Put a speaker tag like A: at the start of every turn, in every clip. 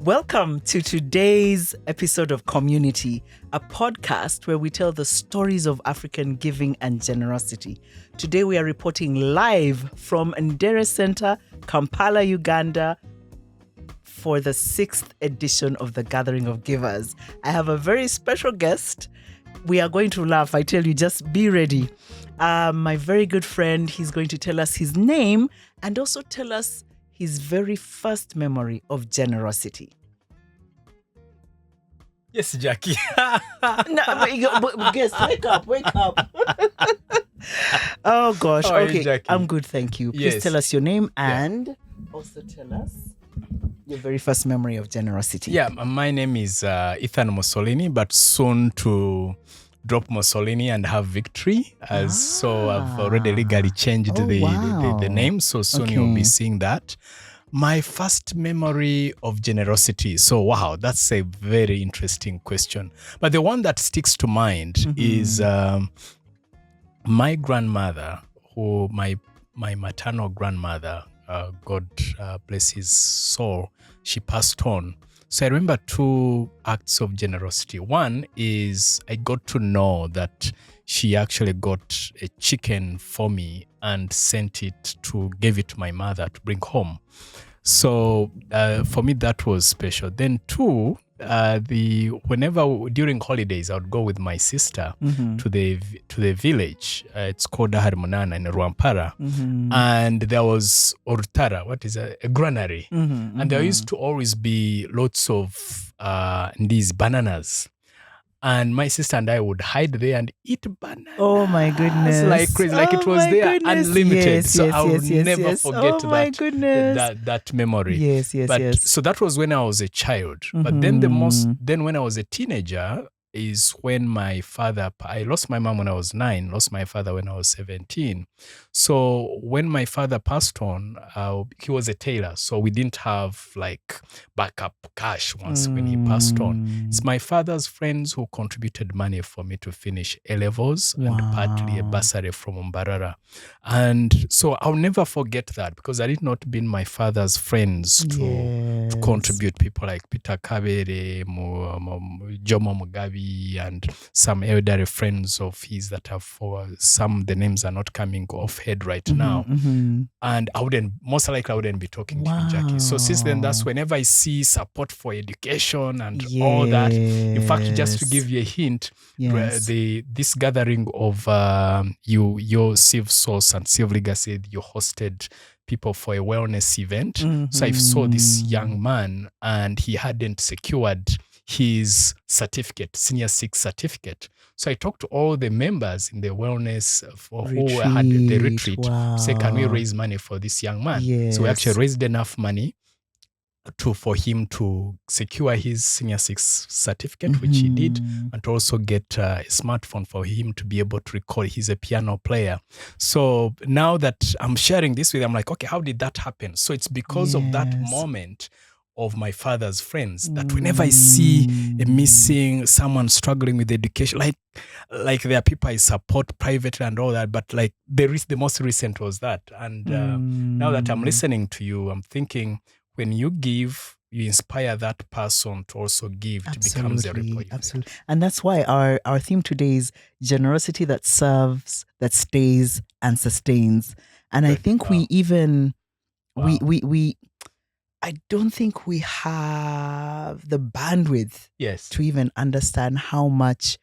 A: Welcome to today's episode of comm-UNITY, a podcast where we tell the stories of African giving and generosity. Today we are reporting live from Ndere Centre, Kampala, Uganda, for the 6th edition of the Gathering of Givers. I have a very special guest. We are going to laugh. I tell you, just be ready. My very good friend, he's going to tell us his name and also tell us his very first memory of generosity.
B: Yes, Jackie.
A: Guess, wake up. Oh gosh.
B: How are you,
A: Okay,
B: Jackie?
A: I'm good, thank you. Please
B: Yes.
A: tell us your name and also tell us your very first memory of generosity.
B: Yeah, my name is Ethan Mosolini, but soon to drop Mosolini and have victory. So I've already legally changed the name. So soon you'll be seeing that. My first memory of generosity. So, wow, that's a very interesting question. But the one that sticks to mind is my grandmother, who my maternal grandmother, God bless his soul, she passed on. So I remember two acts of generosity. One is I got to know that she actually got a chicken for me and gave it to my mother to bring home. So for me, that was special. Then two, whenever during holidays, I would go with my sister to the village. It's called Daharimunana in Rwampara. And there was Orutara, a granary. And there used to always be lots of these bananas. And my sister and I would hide there and eat bananas.
A: Oh my goodness.
B: Like crazy. Like it was there unlimited. So I will never forget that memory.
A: Yes.
B: So that was when I was a child. But then when I was a teenager is when I lost my mom when I was 9, lost my father when I was 17. So when my father passed on, he was a tailor. So we didn't have like backup cash once when he passed on. It's my father's friends who contributed money for me to finish A-levels and partly a bursary from Mbarara. And so I'll never forget that because I did not been my father's friends to contribute. People like Peter Kabere, Jomo Mugabe, and some elderly friends of his that have the names are not coming off head right now. And I wouldn't be talking to you, Jackie. So since then, that's whenever I see support for education and all that. In fact, just to give you a hint, this gathering of your CivSource and CivLegacy, you hosted people for a wellness event. So I saw this young man and he hadn't secured his certificate, Senior 6 certificate. So I talked to all the members in the wellness who had the retreat. Say, can we raise money for this young man? So we actually raised enough money for him to secure his Senior 6 certificate, which he did, and to also get a smartphone for him to be able to record. He's a piano player. So now that I'm sharing this with him, I'm like, okay, how did that happen? So it's because of that moment of my father's friends that whenever I see someone struggling with education, like there are people I support privately and all that, but like the most recent was that. And now that I'm listening to you, I'm thinking when you give, you inspire that person to also give. It becomes a ripple effect.
A: Absolutely. And that's why our theme today is generosity that serves, that stays and sustains. And I think we I don't think we have the bandwidth to even understand how much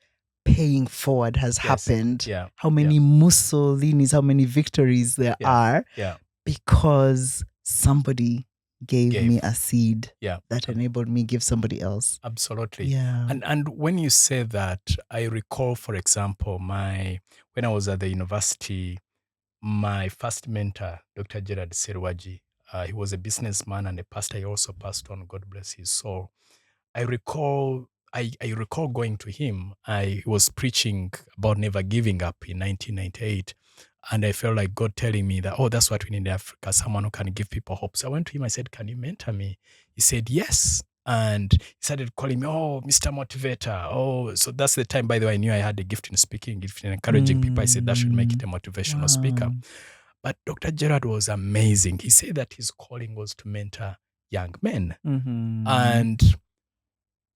A: paying forward has happened, how many Mussolinis, how many victories there are, because somebody gave me a seed that enabled me give somebody else.
B: Absolutely.
A: Yeah.
B: And when you say that, I recall, for example, when I was at the university, my first mentor, Dr. Gerard Serwaji, he was a businessman and a pastor. He also passed on, God bless his soul. I recall going to him. He was preaching about never giving up in 1998. And I felt like God telling me that, that's what we need in Africa, someone who can give people hope. So I went to him, I said, can you mentor me? He said, yes. And he started calling me, Mr. Motivator. So that's the time, by the way, I knew I had a gift in speaking, gift in encouraging people. I said, that should make it a motivational speaker. But Dr. Gerard was amazing. He said that his calling was to mentor young men.
A: Mm-hmm.
B: And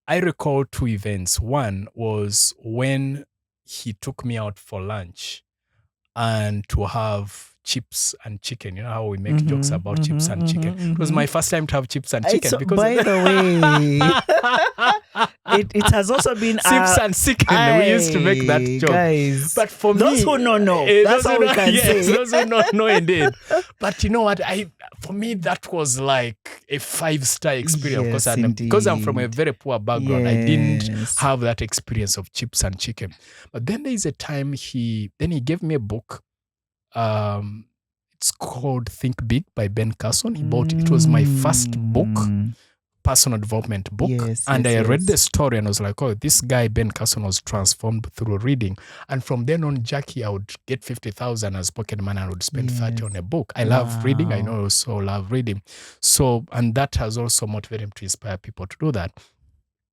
B: I recall 2 events. One was when he took me out for lunch and to have chips and chicken. You know how we make jokes about chips and chicken. It was my first time to have chips and chicken.
A: Because by the way, it has also been
B: chips and chicken. We used to make that joke.
A: Guys,
B: but for
A: those
B: me,
A: who don't know, that's all we can say.
B: Those who don't know indeed. But you know what? For me, that was like a 5-star experience.
A: Yes,
B: Because I'm from a very poor background, I didn't
A: Yes.
B: have that experience of chips and chicken. But then there is a time he gave me a book. It's called Think Big by Ben Carson. He bought it. It was my first book, personal development book.
A: Yes,
B: and
A: yes,
B: I read
A: yes.
B: the story and I was like, oh, this guy, Ben Carson, was transformed through reading. And from then on, Jackie, I would get 50,000 as pocket money and I would spend 30 on a book. I love reading. I know I also love reading. So, and that has also motivated him to inspire people to do that.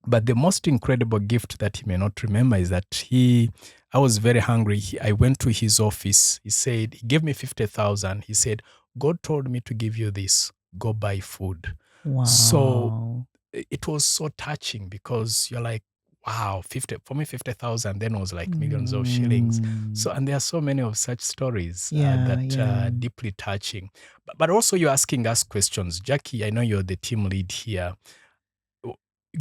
B: But the most incredible gift that he may not remember is that I was very hungry. I went to his office. He gave me 50,000. He said, God told me to give you this. Go buy food.
A: Wow.
B: So it was so touching because you're like, wow, 50, for me, 50,000 then was like millions of shillings. So, and there are so many of such stories that are deeply touching. But also you're asking us questions. Jackie, I know you're the team lead here.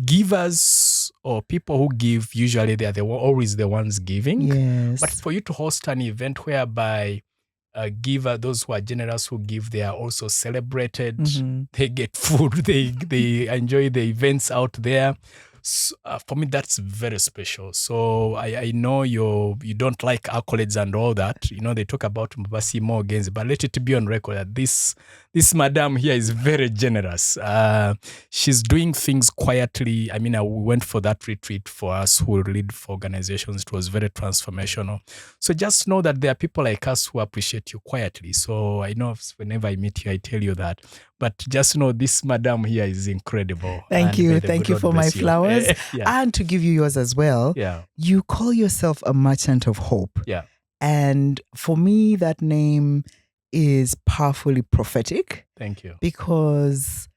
B: Givers or people who give, usually they are always the ones giving.
A: Yes.
B: But for you to host an event whereby those who are generous who give, they are also celebrated.
A: Mm-hmm.
B: They get food. They enjoy the events out there. So, for me, that's very special. So I know you don't like accolades and all that. You know, they talk about Mbasi more gains, but let it be on record that this madam here is very generous. She's doing things quietly. I mean, we went for that retreat for us who lead for organizations. It was very transformational. So just know that there are people like us who appreciate you quietly. So I know whenever I meet you, I tell you that. But just know this madam here is incredible.
A: Thank you. Thank you for my flowers. And to give you yours as well.
B: Yeah.
A: You call yourself a merchant of hope.
B: Yeah.
A: And for me, that name is powerfully prophetic.
B: Thank you.
A: Because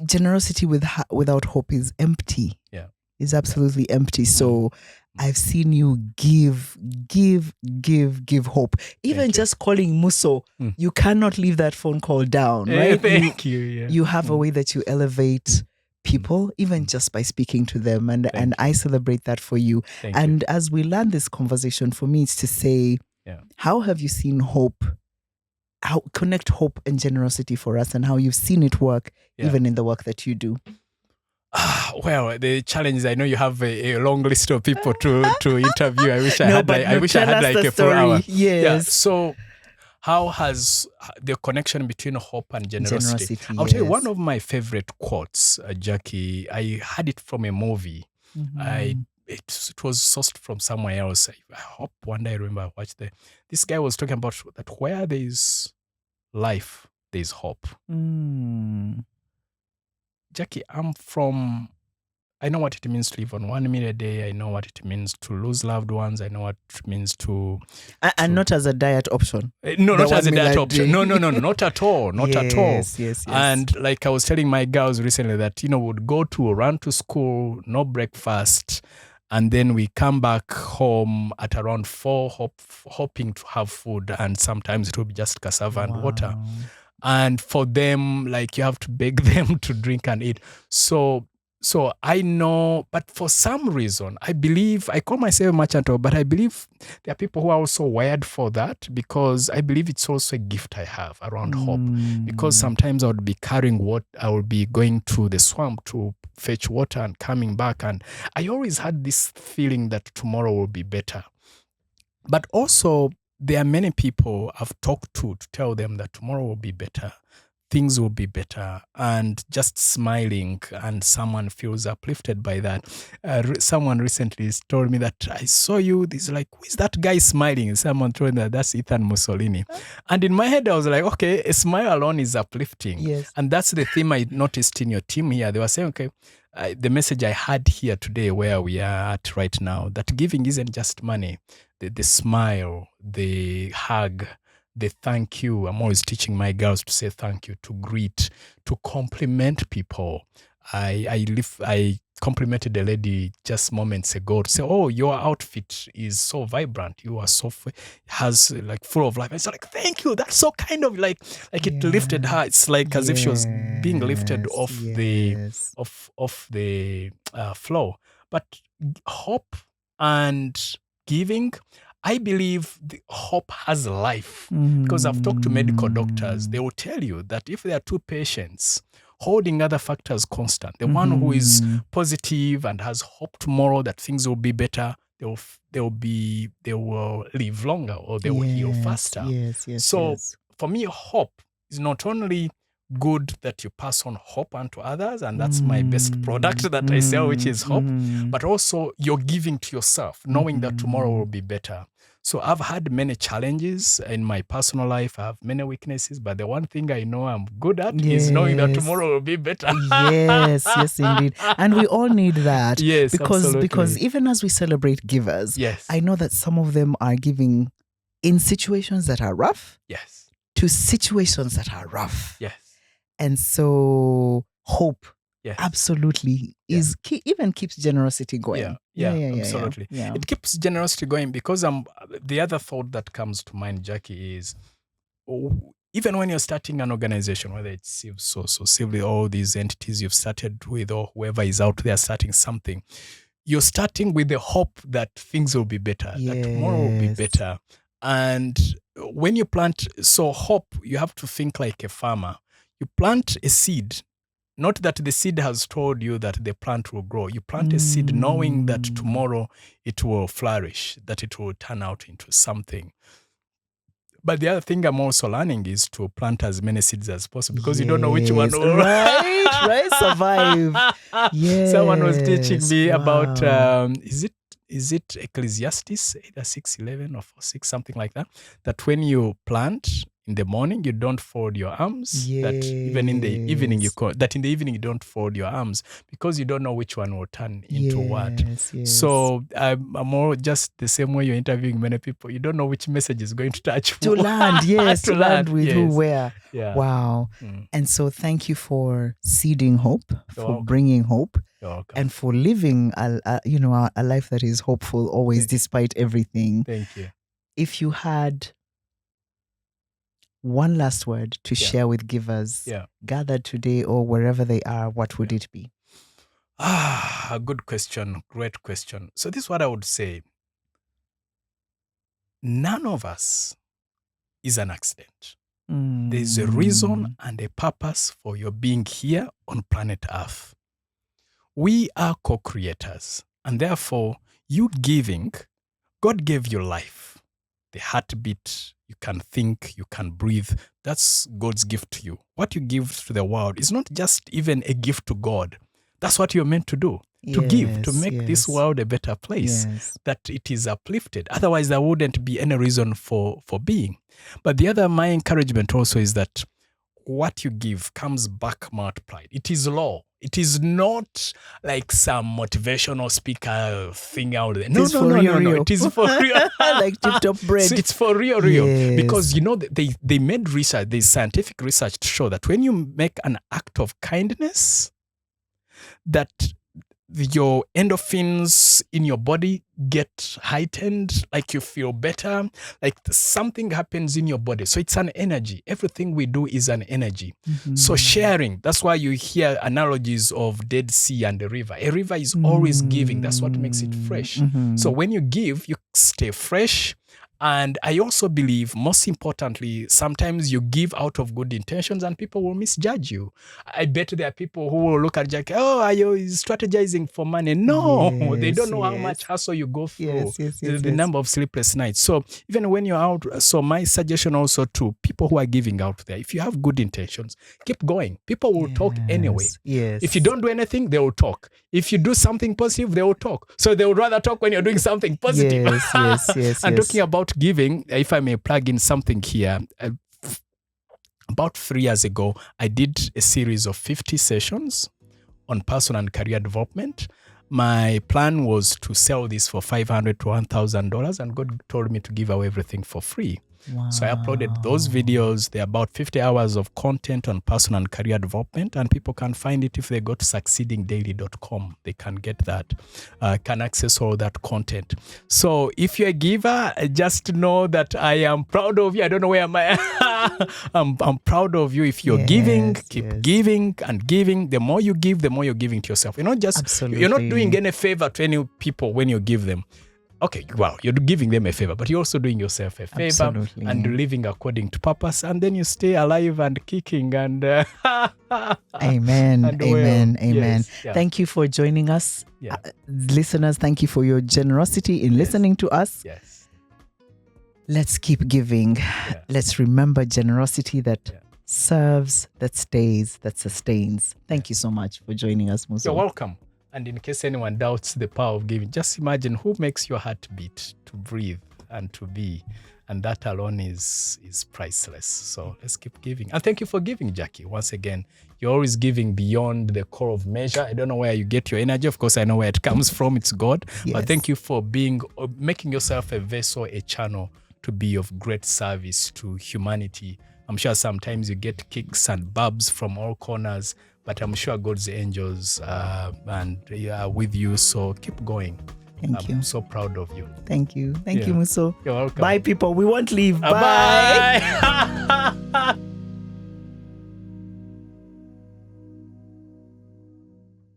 A: generosity without hope is empty.
B: Yeah.
A: Is absolutely empty. So I've seen you give hope. Even just calling Muso, you cannot leave that phone call down, right?
B: Thank you. Yeah.
A: You have a way that you elevate people, even just by speaking to them. And I celebrate that for you. And as we learn this conversation, for me, it's to say, how have you seen hope? How connect hope and generosity for us, and how you've seen it work even in the work that you do?
B: Well, the challenge is I know you have a long list of people to interview. I wish I had like a full hour.
A: Yes.
B: Yeah. So how has the connection between hope and generosity? I'll tell you one of my favorite quotes, Jackie. I had it from a movie. It was sourced from somewhere else. I hope one day I remember I watched this guy was talking about that where there is life, there is hope. Jackie, I know what it means to live on 1 meal a day. I know what it means to lose loved ones. I know what it means to...
A: And not as a diet option.
B: No, not as a diet option. No, not at all. Not at all.
A: Yes.
B: And like I was telling my girls recently that, would go to run to school, no breakfast, and then we come back home at around 4, hoping to have food. And sometimes it will be just cassava and water. And for them, like you have to beg them to drink and eat. So I know, but for some reason, I call myself a merchant, but I believe there are people who are also wired for that, because I believe it's also a gift I have around hope. Because sometimes I would be I would be going to the swamp to fetch water and coming back. And I always had this feeling that tomorrow will be better. But also, there are many people I've talked to tell them that tomorrow will be better, things will be better, and just smiling, and someone feels uplifted by that. Someone recently told me that I saw you, this like, who is that guy smiling? And someone told me that's Ethan Mosolini. And in my head, I was like, okay, a smile alone is uplifting.
A: Yes.
B: And that's the theme I noticed in your team here. They were saying, okay, the message I had here today, where we are at right now, that giving isn't just money. The smile, the hug, the thank you. I'm always teaching my girls to say thank you, to greet, to compliment people. I complimented a lady just moments ago to say, "Oh, your outfit is so vibrant. You are so has like full of life." It's like, "Thank you. That's so kind of like it lifted her. It's like as if she was being lifted off the floor." But hope and giving, I believe the hope has life, because I've talked to medical doctors. They will tell you that if there are two patients holding other factors constant, the one who is positive and has hope tomorrow that things will be better, they will live longer, or they will heal faster. So for me, hope is not only good that you pass on hope unto others, and that's my best product that I sell, which is hope, but also you're giving to yourself, knowing that tomorrow will be better. So I've had many challenges in my personal life. I have many weaknesses, but the one thing I know I'm good at is knowing that tomorrow will be better.
A: Yes, indeed. And we all need that.
B: Yes,
A: because even as we celebrate givers, I know that some of them are giving in situations that are rough.
B: Yes.
A: To situations that are rough.
B: Yes.
A: And so hope absolutely is even keeps generosity going.
B: Absolutely. It keeps generosity going, because the other thought that comes to mind, Jackie, is even when you're starting an organization, whether it's Civ, all these entities you've started with, or whoever is out there starting something, you're starting with the hope that things will be better, that tomorrow will be better. And when you plant, so hope, you have to think like a farmer. You plant a seed, not that the seed has told you that the plant will grow. You plant a seed knowing that tomorrow it will flourish, that it will turn out into something. But the other thing I'm also learning is to plant as many seeds as possible, because you don't know which one will
A: survive.
B: Someone was teaching me about, is it Ecclesiastes, either 6:11 or 4:6, something like that, that when you plant in the morning, you don't fold your arms. That even in the evening, that in the evening you don't fold your arms, because you don't know which one will turn into what. So I'm more just the same way you're interviewing many people. You don't know which message is going to touch
A: to land. Yes, to land with who, where.
B: Yeah.
A: Wow. And so thank you for seeding hope, for bringing hope, and for living a life that is hopeful always, despite everything.
B: Thank you.
A: If you had one last word to share with givers gathered today or wherever they are, what would it be?
B: A good question. Great question. So this is what I would say. None of us is an accident. There's a reason and a purpose for your being here on planet Earth. We are co-creators, and therefore you giving, God gave you life. The heartbeat, you can think, you can breathe. That's God's gift to you. What you give to the world is not just even a gift to God. That's what you're meant to do. To give, to make this world a better place, that it is uplifted. Otherwise, there wouldn't be any reason for being. But my encouragement also is that what you give comes back multiplied. It is law. It is not like some motivational speaker thing out there. No. It is for real.
A: Like tip-top bread.
B: So it's for real. Because, they made research, there's scientific research to show that when you make an act of kindness, that your endorphins in your body get heightened, like you feel better, like something happens in your body. So it's an energy. Everything we do is an energy. So sharing, that's why you hear analogies of Dead Sea and a river. A river is always giving. That's what makes it fresh. So when you give, you stay fresh. And I also believe, most importantly, sometimes you give out of good intentions and people will misjudge you. I bet there are people who will look at Jack, are you strategizing for money? No, they don't know how much hassle you go through, the number of sleepless nights. So even when you're out, so my suggestion also to people who are giving out there, if you have good intentions, keep going. People will talk anyway. If you don't do anything, they will talk. If you do something positive, they will talk. So they would rather talk when you're doing something positive. And talking about giving, if I may plug in something here, about 3 years ago, I did a series of 50 sessions on personal and career development. My plan was to sell this for $500 to $1,000, and God told me to give away everything for free.
A: Wow.
B: So I uploaded those videos. They're about 50 hours of content on personal and career development, and people can find it if they go to succeedingdaily.com. They can get that, can access all that content. So if you're a giver, just know that I am proud of you. I don't know where am I. I'm proud of you. If you're giving, keep giving and giving. The more you give, the more you're giving to yourself. You're not doing any favor to any people when you give them. Okay, wow, you're giving them a favor, but you're also doing yourself a favor and living according to purpose, and then you stay alive and kicking and
A: Amen.
B: And
A: amen.
B: well.
A: Amen.
B: Yes, yeah.
A: Thank you for joining us.
B: Yeah.
A: Listeners, thank you for your generosity in listening to us.
B: Yes.
A: Let's keep giving.
B: Yeah.
A: Let's remember generosity that serves, that stays, that sustains. Thank you so much for joining us, Muso.
B: You're welcome. And in case anyone doubts the power of giving, just imagine who makes your heart beat, to breathe and to be. And that alone is priceless. So let's keep giving. And thank you for giving, Jackie. Once again, you're always giving beyond the core of measure. I don't know where you get your energy. Of course, I know where it comes from. It's God. Yes. But thank you for making yourself a vessel, a channel to be of great service to humanity. I'm sure sometimes you get kicks and bubs from all corners, but I'm sure God's angels are with you. So keep going.
A: Thank you.
B: I'm so proud of you.
A: Thank you. Thank you, Muso.
B: You're welcome.
A: Bye, people. We won't leave. Bye.
B: Bye.